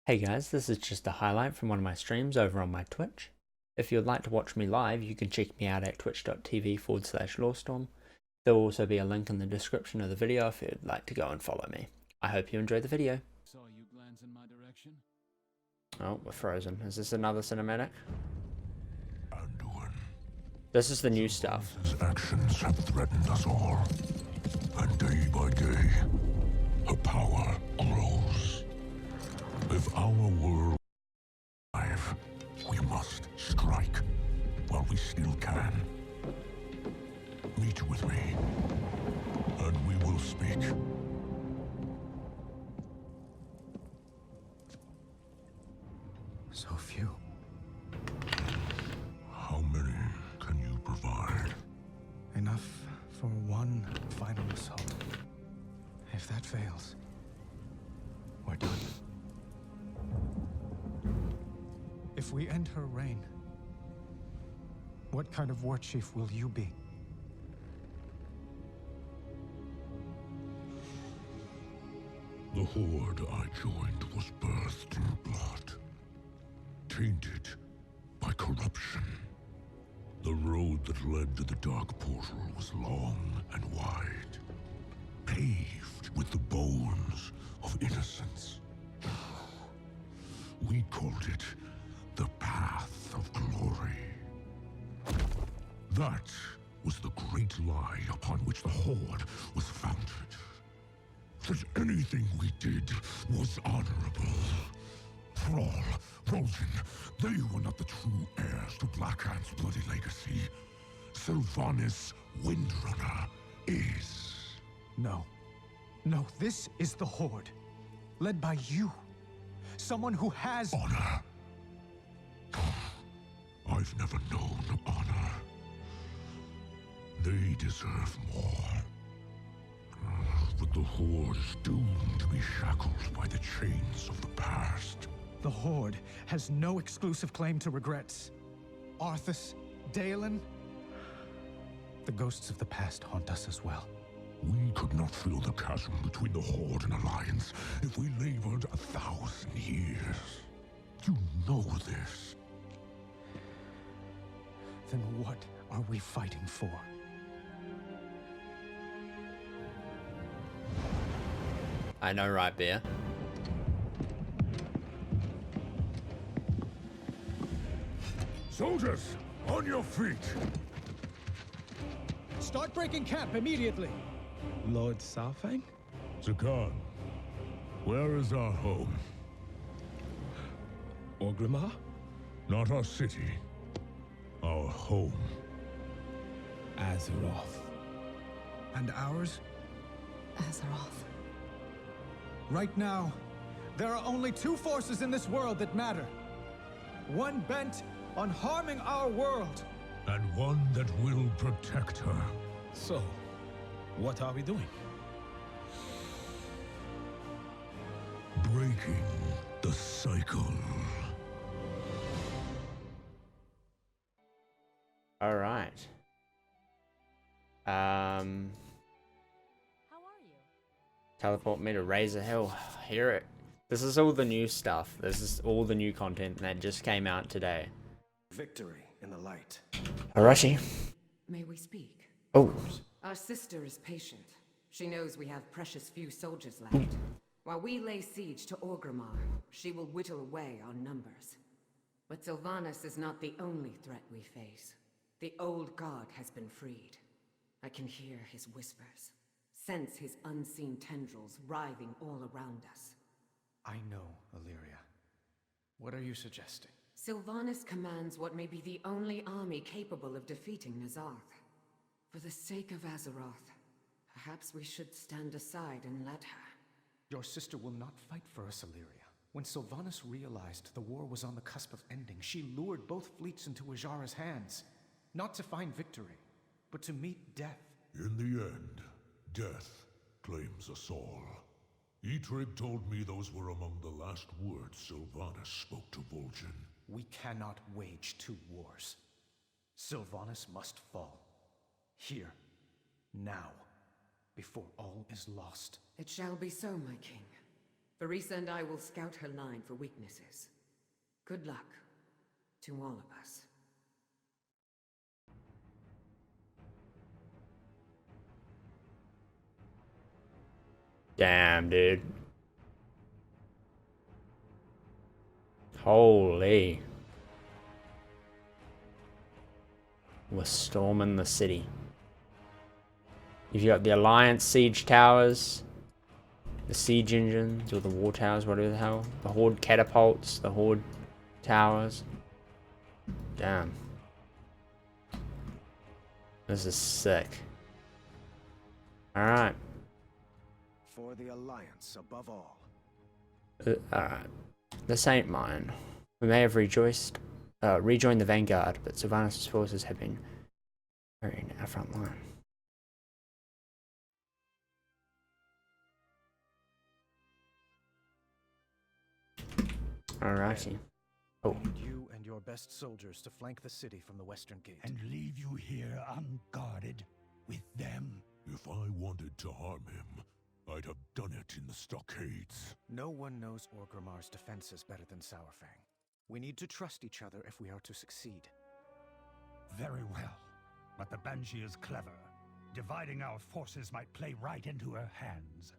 Hey guys, this is just a highlight from one of my streams over on my Twitch. If you'd like to watch me live, you can check me out at twitch.tv/lawstorm. There will also be a link in the description of the video if you'd like to go and follow me. I hope you enjoy the video. Saw you glance in my direction. Oh, we're frozen. Is this another cinematic? Anduin. This is the new stuff. His actions have threatened us all. And day by day, her power grows. If our world is alive, we must strike while we still can. Meet with me, and we will speak. So few. How many can you provide? Enough for one final assault. If that fails, we're done. If we end her reign, what kind of war chief will you be? The horde I joined was birthed in blood, tainted by corruption. The road that led to the Dark Portal was long and wide, paved with the bones of innocence. We called it the Path of Glory. That was the great lie upon which the Horde was founded. That anything we did was honorable. Thrall, Vol'jin, they were not the true heirs to Blackhand's bloody legacy. Sylvanas Windrunner is. No. No, this is the Horde. Led by you. Someone who has Honor. I've never known honor. They deserve more. But the Horde is doomed to be shackled by the chains of the past. The Horde has no exclusive claim to regrets. Arthas, Dalen, the ghosts of the past haunt us as well. We could not fill the chasm between the Horde and Alliance if we labored 1,000 years. You know this. Then what are we fighting for? I know, right, Bear? Soldiers, on your feet! Start breaking camp immediately! Lord Saurfang? Zakan, where is our home? Orgrimmar? Not our city. Our home. Azeroth. And ours? Azeroth. Right now, there are only two forces in this world that matter. One bent on harming our world. And one that will protect her. So, what are we doing? Breaking the cycle. All right. How are you? Teleport me to Razor Hill. Hear it. This is all the new stuff. This is all the new content that just came out today. Victory in the light. Arashi. May we speak? Oh, Our sister is patient. She knows we have precious few soldiers left. While we lay siege to Orgrimmar, she will whittle away our numbers. But Sylvanas is not the only threat we face. The old god has been freed. I can hear his whispers, sense his unseen tendrils writhing all around us. I know, Illyria. What are you suggesting? Sylvanas commands what may be the only army capable of defeating Nazarth. For the sake of Azeroth, perhaps we should stand aside and let her. Your sister will not fight for us, Illyria. When Sylvanas realized the war was on the cusp of ending, she lured both fleets into Ajara's hands. Not to find victory, but to meet death. In the end, death claims us all. Eitrigg told me those were among the last words Sylvanas spoke to Vol'jin. We cannot wage two wars. Sylvanas must fall. Here. Now. Before all is lost. It shall be so, my king. Farisa and I will scout her line for weaknesses. Good luck to all of us. Damn, dude. Holy. We're storming the city. You've got the Alliance siege towers, the siege engines, or the war towers, whatever the hell. The Horde catapults, the Horde towers. Damn. This is sick. Alright. For the Alliance above all. Alright. This ain't mine. We may have rejoined the Vanguard, but Sylvanas' forces have been carrying our front line. Alrighty. Oh. Need you and your best soldiers to flank the city from the western gate. And leave you here unguarded with them? If I wanted to harm him, I'd have done it in the stockades. No one knows Orgrimmar's defenses better than Saurfang. We need to trust each other if we are to succeed. Very well. But the Banshee is clever. Dividing our forces might play right into her hands.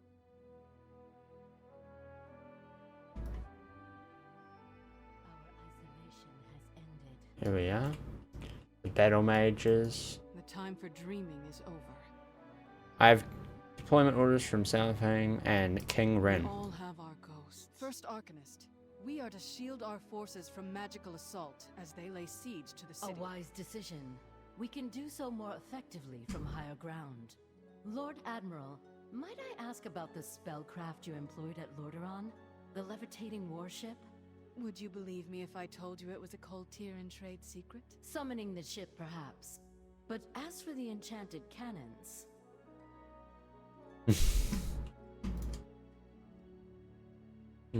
Here we are. The battle mages. The time for dreaming is over. I have deployment orders from Saurfang and King Ren. We all have our ghosts. First Arcanist, we are to shield our forces from magical assault as they lay siege to the city. A wise decision. We can do so more effectively from higher ground. Lord Admiral, might I ask about the spellcraft you employed at Lordaeron? The levitating warship? Would you believe me if I told you it was a Cold Tyrant trade secret? Summoning the ship, perhaps. But as for the enchanted cannons...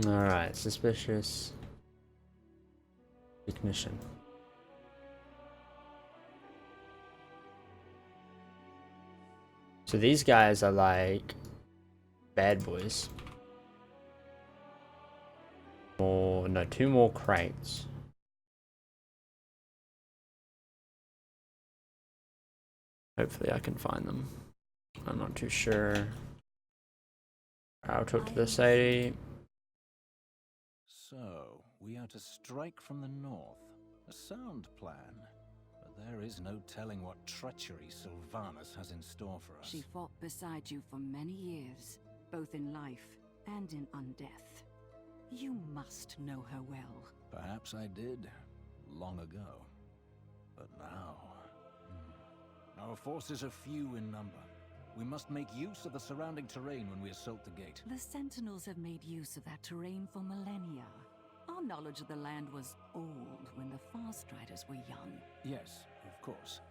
Alright, suspicious. Ignition. So these guys are like bad boys. Or no, 2 more crates. Hopefully I can find them. I'm not too sure. I'll talk to this lady. So, we are to strike from the north. A sound plan. But there is no telling what treachery Sylvanas has in store for us. She fought beside you for many years, both in life and in undeath. You must know her well. Perhaps I did, long ago. But now... Our forces are few in number. We must make use of the surrounding terrain when we assault the gate. The Sentinels have made use of that terrain for millennia. Our knowledge of the land was old when the Farstriders were young. Yes, of course.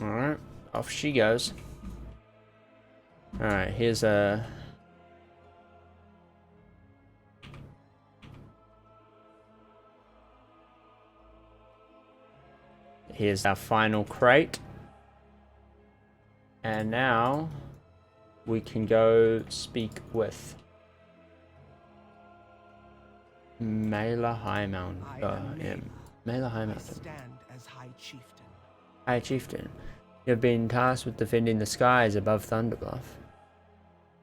Alright, off she goes. Alright, here's a... Here's our final crate. And now we can go speak with Mela High Mountain. Mela High Mountain. Stand as High Chieftain. High Chieftain, you have been tasked with defending the skies above Thunderbluff.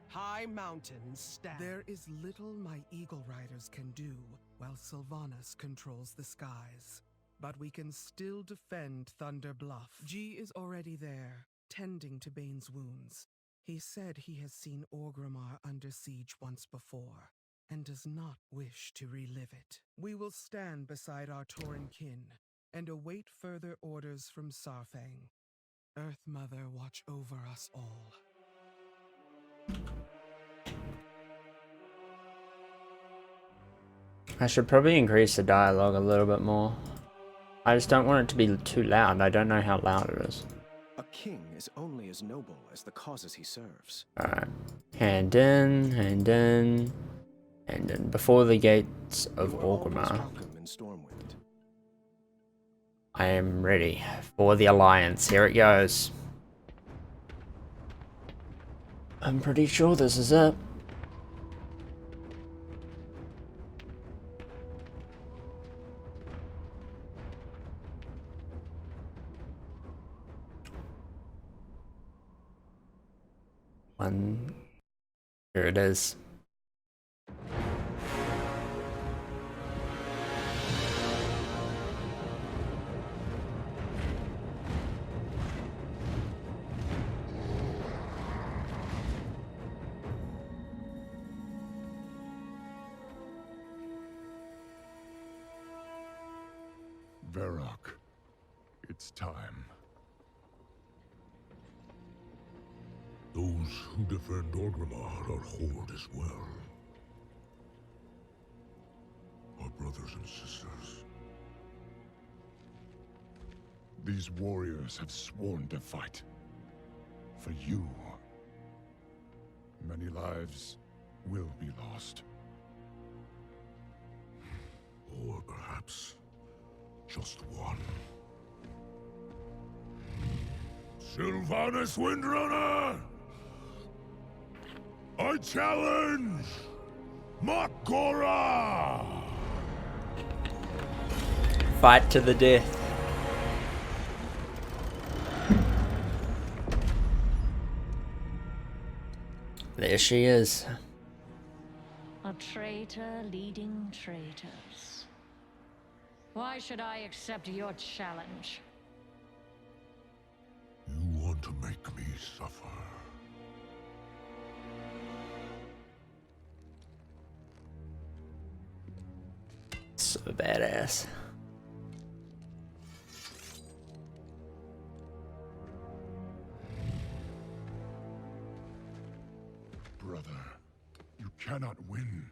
High Mountain stand. There is little my Eagle Riders can do while Sylvanas controls the skies. But we can still defend Thunder Bluff. G is already there, tending to Bane's wounds. He said he has seen Orgrimmar under siege once before, and does not wish to relive it. We will stand beside our Tauren kin, and await further orders from Saurfang. Earth Mother, watch over us all. I should probably increase the dialogue a little bit more. I just don't want it to be too loud. I don't know how loud it is. A king is only as noble as the causes he serves. Alright. Hand in, hand in, hand in. Before the gates of Orgrimmar. Welcome in Stormwind. I am ready for the Alliance. Here it goes. I'm pretty sure this is it. Here it is. Varrock, it's time. Those who defend Orgrimmar are Horde as well. Our brothers and sisters. These warriors have sworn to fight. For you. Many lives will be lost. Or perhaps just one. Sylvanas Windrunner! I challenge Makora! Fight to the death. There she is. A traitor leading traitors. Why should I accept your challenge? You want to make me suffer. So badass. Brother, you cannot win.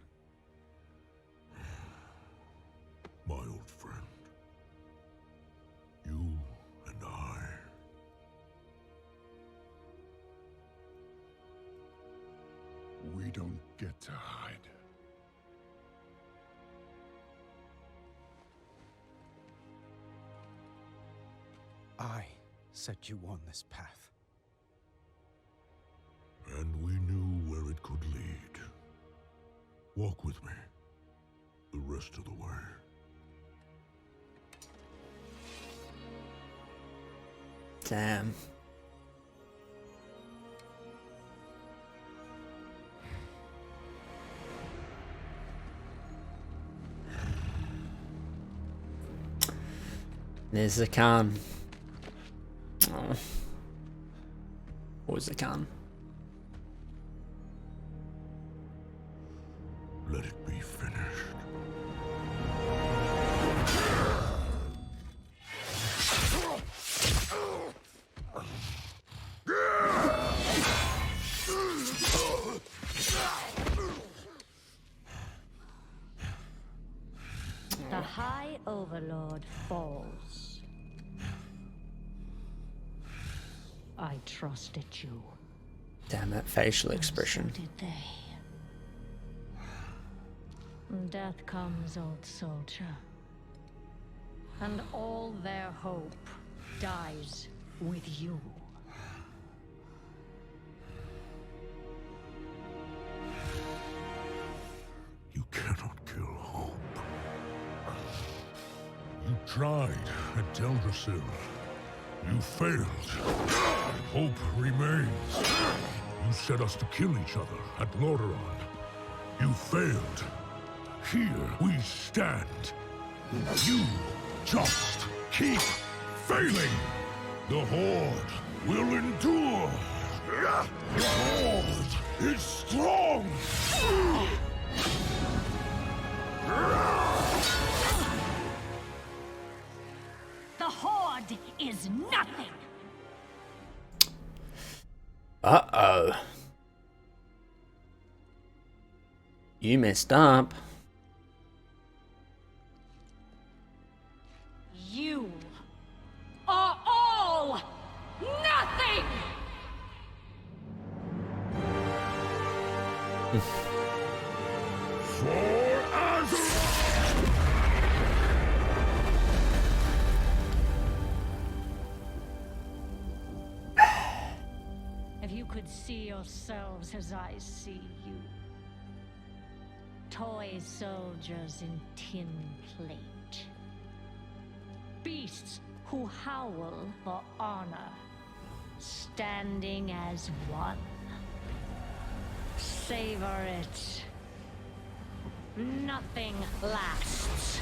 My old friend. You and I. We don't get to hide. I set you on this path. And we knew where it could lead. Walk with me. The rest of the way. Damn. There's the Khan. Oh. What was the Khan? Let it be finished. The High Overlord falls. I trusted you. Damn that facial expression. So did they. Death comes, old soldier. And all their hope dies with you. You cannot kill hope. You tried at Teldrassil. You failed. Hope remains. You set us to kill each other at Lordaeron. You failed. Here we stand. You just keep failing. The Horde will endure. The Horde is strong. The Horde is nothing. Uh-oh. You messed up. You are all nothing! For Azeroth! Have you could see yourselves as I see you. Toy soldiers in tin plate. Beasts who howl for honor, standing as one. Savor it. Nothing lasts.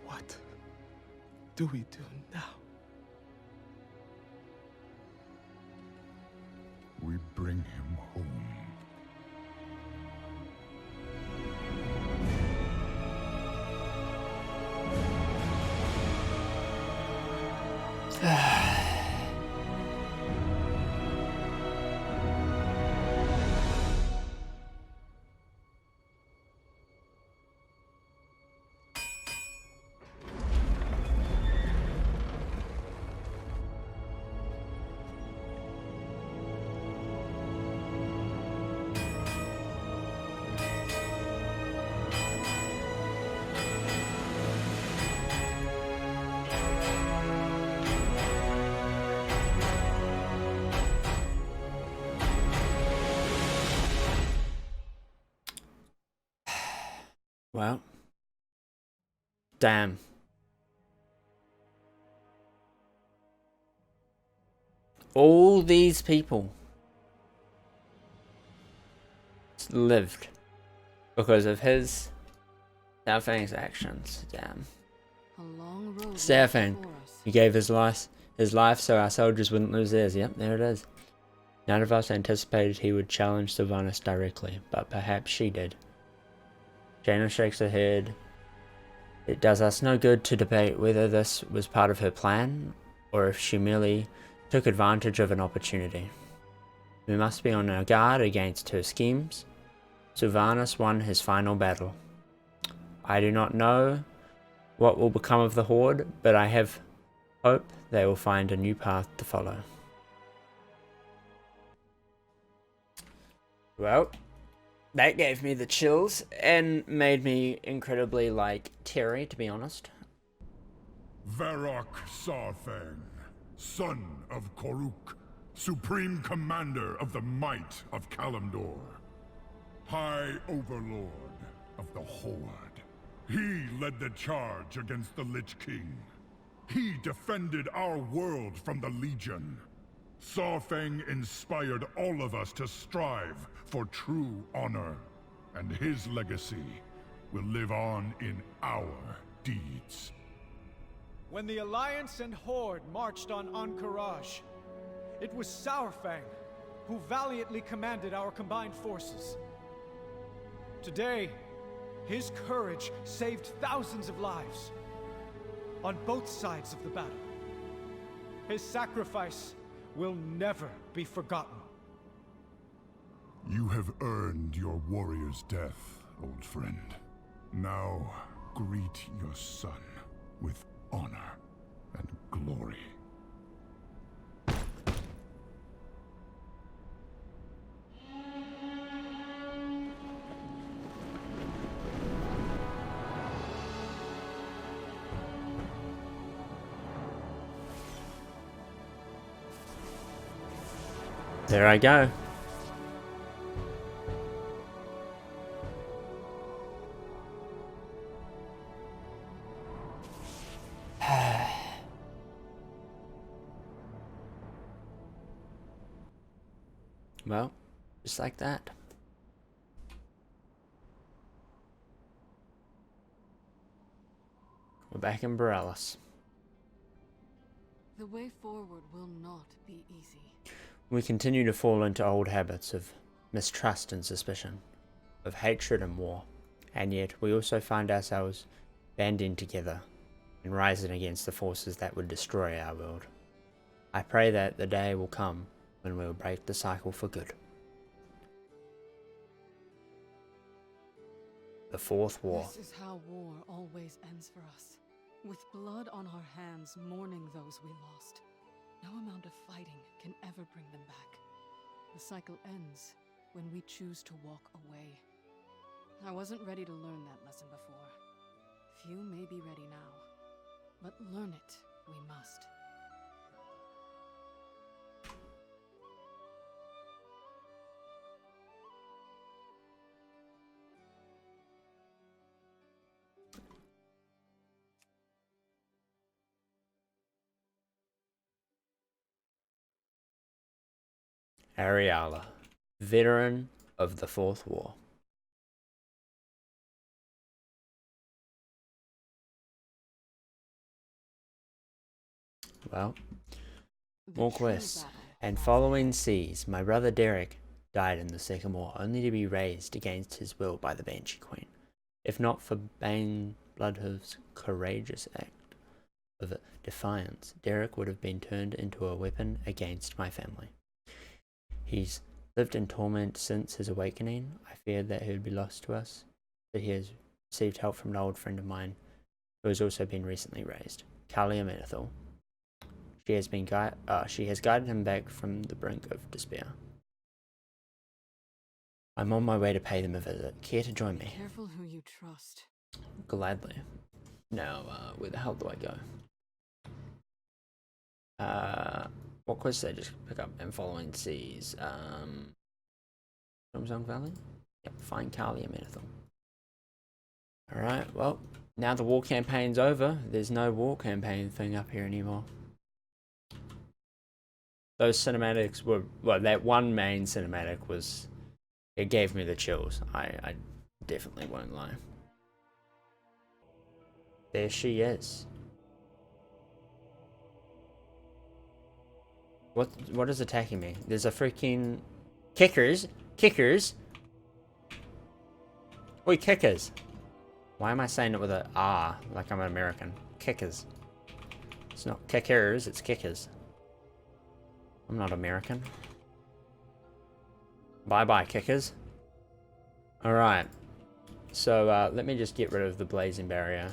What do we do now? We bring him home. Well, damn. All these people lived because of his Saurfang's actions. Damn. Saurfang, he gave his life so our soldiers wouldn't lose theirs. Yep, there it is. None of us anticipated he would challenge Sylvanas directly, but perhaps she did. Jaina shakes her head. It does us no good to debate whether this was part of her plan, or if she merely took advantage of an opportunity. We must be on our guard against her schemes. Sylvanas won his final battle. I do not know what will become of the Horde, but I have hope they will find a new path to follow. Well, that gave me the chills and made me incredibly, teary, to be honest. Varrock Saurfang, son of Koruk, supreme commander of the might of Kalimdor, High Overlord of the Horde. He led the charge against the Lich King. He defended our world from the Legion. Saurfang inspired all of us to strive for true honor, and his legacy will live on in our deeds. When the Alliance and Horde marched on Ahn'Qiraj, it was Saurfang who valiantly commanded our combined forces. Today, his courage saved thousands of lives on both sides of the battle. His sacrifice will never be forgotten. You have earned your warrior's death, old friend. Now, greet your son with honor and glory. There I go. Well, just like that. We're back in Borellis. The way forward will not be easy. We continue to fall into old habits of mistrust and suspicion, of hatred and war, and yet we also find ourselves banding together and rising against the forces that would destroy our world. I pray that the day will come when we will break the cycle for good. The Fourth War. This is how war always ends for us. With blood on our hands, mourning those we lost. No amount of fighting can ever bring them back. The cycle ends when we choose to walk away. I wasn't ready to learn that lesson before. Few may be ready now, but learn it we must. Ariala, veteran of the Fourth War. Well, more quests. And following seas, my brother Derek died in the Second War, only to be raised against his will by the Banshee Queen. If not for Bane Bloodhoof's courageous act of defiance, Derek would have been turned into a weapon against my family. He's lived in torment since his awakening. I feared that he would be lost to us, but he has received help from an old friend of mine who has also been recently raised, Kalia Menethil. She has guided him back from the brink of despair. I'm on my way to pay them a visit. Care to join me? Careful who you trust. Gladly. Now, where the hell do I go? What quests did I just pick up? And following seas. Stormzone Valley? Yep, find Kalia Menethil. Alright, well, now the war campaign's over. There's no war campaign thing up here anymore. Those cinematics were, well, that one main cinematic was, it gave me the chills. I definitely won't lie. There she is. What is attacking me? There's a freaking kickers. Oi, kickers. Why am I saying it with a R like I'm an American? Kickers. It's not kickers, it's kickers. I'm not American. Bye-bye, kickers. Alright. So, let me just get rid of the blazing barrier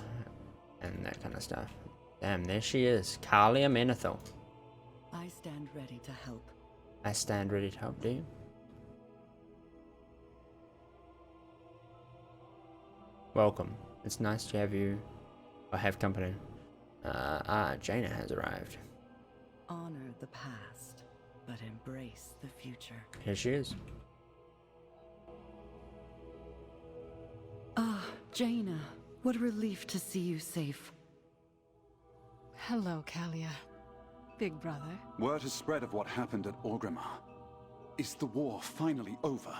and that kind of stuff. Damn, there she is. Kalia Menethil. I stand ready to help. I stand ready to help, do you? Welcome. It's nice to have you, or have company. Jaina has arrived. Honor the past, but embrace the future. Here she is. Ah, Jaina. What a relief to see you safe. Hello, Kalia. Big brother. Word has spread of what happened at Orgrimmar. Is the war finally over?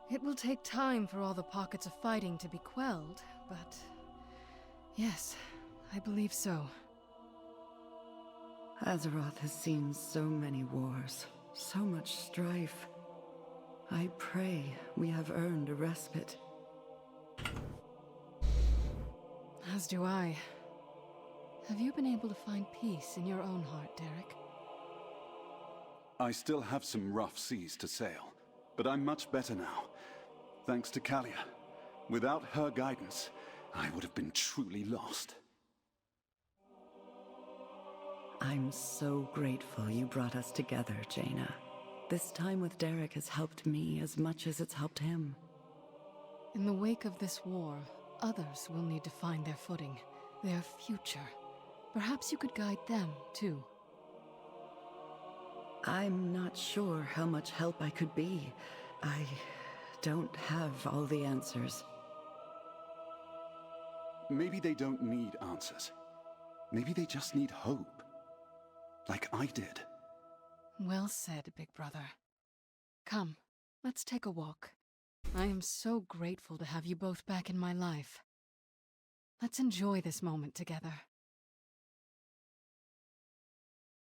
It will take time for all the pockets of fighting to be quelled, but yes, I believe so. Azeroth has seen so many wars, so much strife. I pray we have earned a respite. As do I. Have you been able to find peace in your own heart, Derek? I still have some rough seas to sail, but I'm much better now. Thanks to Kalia. Without her guidance, I would have been truly lost. I'm so grateful you brought us together, Jaina. This time with Derek has helped me as much as it's helped him. In the wake of this war, others will need to find their footing, their future. Perhaps you could guide them, too. I'm not sure how much help I could be. I don't have all the answers. Maybe they don't need answers. Maybe they just need hope. Like I did. Well said, big brother. Come, let's take a walk. I am so grateful to have you both back in my life. Let's enjoy this moment together.